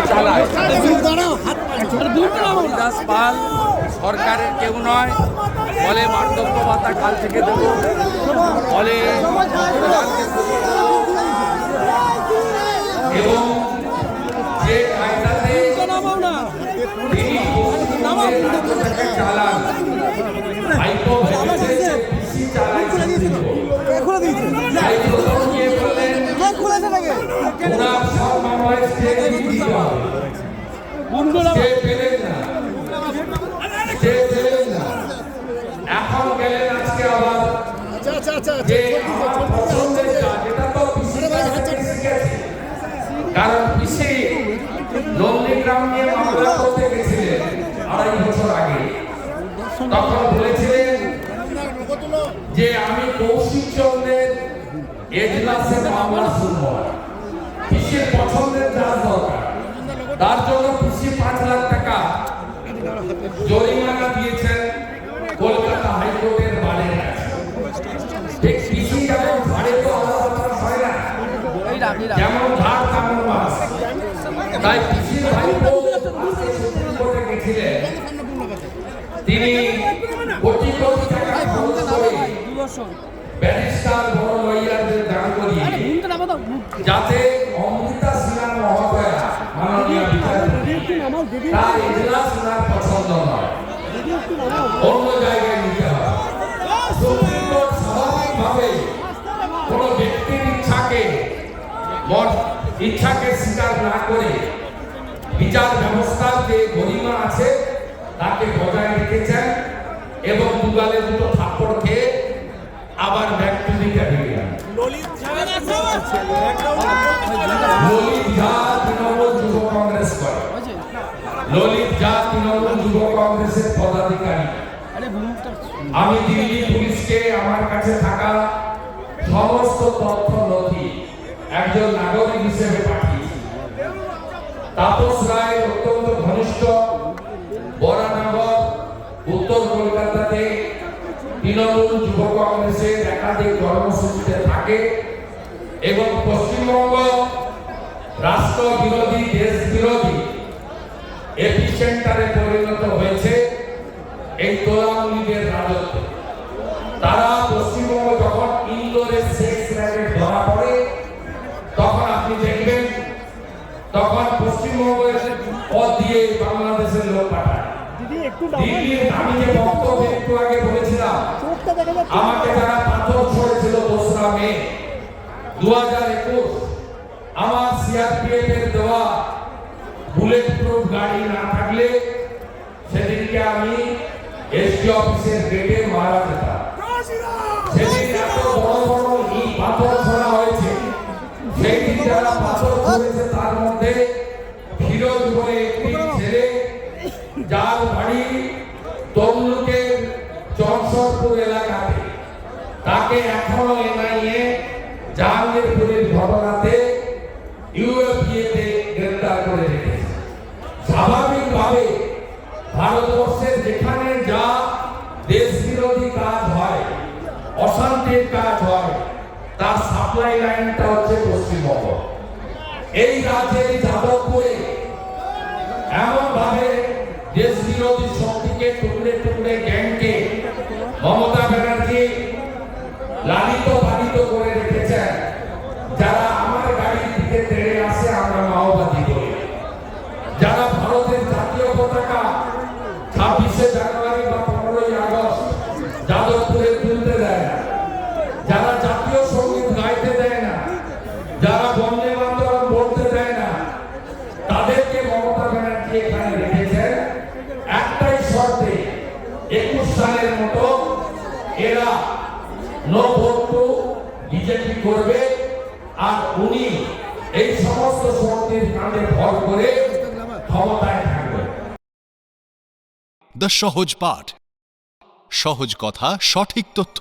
চালায়। হরিদাস পাল সরকারের কেউ নয়, বলে বার্ধক্য ভাতা কাল থেকে দেব, বলে এবং যে কায়দাতে তিনি চালান এখন গেলেন আজকে আবার কারণ পিসি নন্দীগ্রাম নিয়ে মামলা করতে গেছিলেন 2.5 বছর আগে। তখন বলেছিলেন যে আমি কৌশিক চন্দ্রের এজলাসে মামলা শুনবো, পিসির পছন্দের জাজ দরকার, তার জন্য পিসি 5 লাখ টাকা জরিমানা দিয়েছেন কলকাতা হাইকোর্টের বাড়ির কাছে। ঠিক পিসি যেমন ভাড়ে তো আলাদা হয় না, যেমন ধার তেমন মাস। তাই পিসির ভাইপো কোর্টে গেছিলেন, তিনি কোটি কোটি টাকা খরচ করে ব্যারিস্টার বড় লয়ারদের দান করিয়ে যাতে অমৃতা সিনহা মহোদয়া মাননীয় বিচারপতি তার এজলাস ওনার পছন্দ নয়, অন্য জায়গায় নিতে হবে। সুপ্রিম কোর্ট স্বাভাবিকভাবে কোন ব্যক্তির ইচ্ছাকে স্বীকার না করে বিচার ব্যবস্থার যে গরিমা আছে তাকে বজায় রেখেছেন এবং দুগালে দুটো থাপ্পড় খেয়ে আবার back to the cabinet. Lalit Jha Trinamool যুব কংগ্রেস করে, ললিত ঝা তৃণমূল যুব কংগ্রেসের পদাধিকারী। আমি দিল্লি পুলিশকে আমার কাছে থাকা সমস্ত তথ্য নথি একজন নাগরিক হিসেবে পাঠিয়েছি। তাপস রায় অত্যন্ত ঘনিষ্ঠ, বরানগর উত্তর কলকাতাতে তৃণমূল যুব কংগ্রেসের একাধিক কর্মসূচিতে থাকে এবং পশ্চিমবঙ্গ রাষ্ট্র বিরোধী, দেশ বিরোধী এপিসেন্টারে পরিণত হয়েছে এই তোলামুলিদের রাজত্ব। তারা পশ্চিমবঙ্গ যখন ইন্দোরের সেক্স র্যাকেট ধরা পড়ে তখন আপনি দেখবেন তখন পশ্চিমবঙ্গের পথ দিয়ে বাংলাদেশের লোক পাঠায়। দিল্লির আমি যে বক্তব্য একটু আগে বলেছিলাম, আমাকে যারা পাথর ছড়েছিল 2রা মে 2021, আমার সিআরপিএফ এর দেওয়া বুলেট প্রুফ গাড়ি না থাকলে সেদিনকে আমি এসপি অফিসের গেটে মারা যেতাম। সেদিন এত বড় বড় পাথর ছড়া হয়েছে, সেই দিন যারা পাথর ছড়েছে তার মধ্যে ফিরোজ বলে একটি ছেলে, যার বাড়ি তমলুকের চরসরপুর এলাকাতে, তাকে এখনো এনআইএ জাহাঙ্গীরপুরের ঘটনাতে ইউএপিএতে গ্রেফতার করে রেখেছে। স্বাভাবিকভাবে ভারতবর্ষের যেখানে যা দেশ বিরোধী কাজ হয়, অশান্তির কাজ হয়, তার সাপ্লাই লাইনটা হচ্ছে পশ্চিমবঙ্গ। এই রাজ্যের যাদবপুরে এমন ভাবে দেশ বিরোধী শক্তিকে টুকরে টুকরে গ্যাংকে মমতা ব্যানার্জি লালিত পালিত করে রেখেছেন। যারা আমার গাড়ির দিকে তেড়ে আসে আমরা মাওবাদী বলি, যারা ভারতের জাতীয় পতাকা 26শে জানুয়ারি বা 15ই আগস্ট যাদবপুরে তুলতে দেয় না, যারা জাতীয় সঙ্গীত গাইতে দেয় না, যারা বন্দে মাতরম বলতে দেয় না, তাদেরকে মমতা ব্যানার্জি এখানে রেখেছেন একটাই শর্তে, 21 সালের মতো এরা নো ভোট টু বিজেপি করবে আর উনি এই সমস্ত শক্তির কাঁধে ভর করে ক্ষমতায় থাকবে। দ্য সহজ পাঠ, সহজ কথা, সঠিক তথ্য।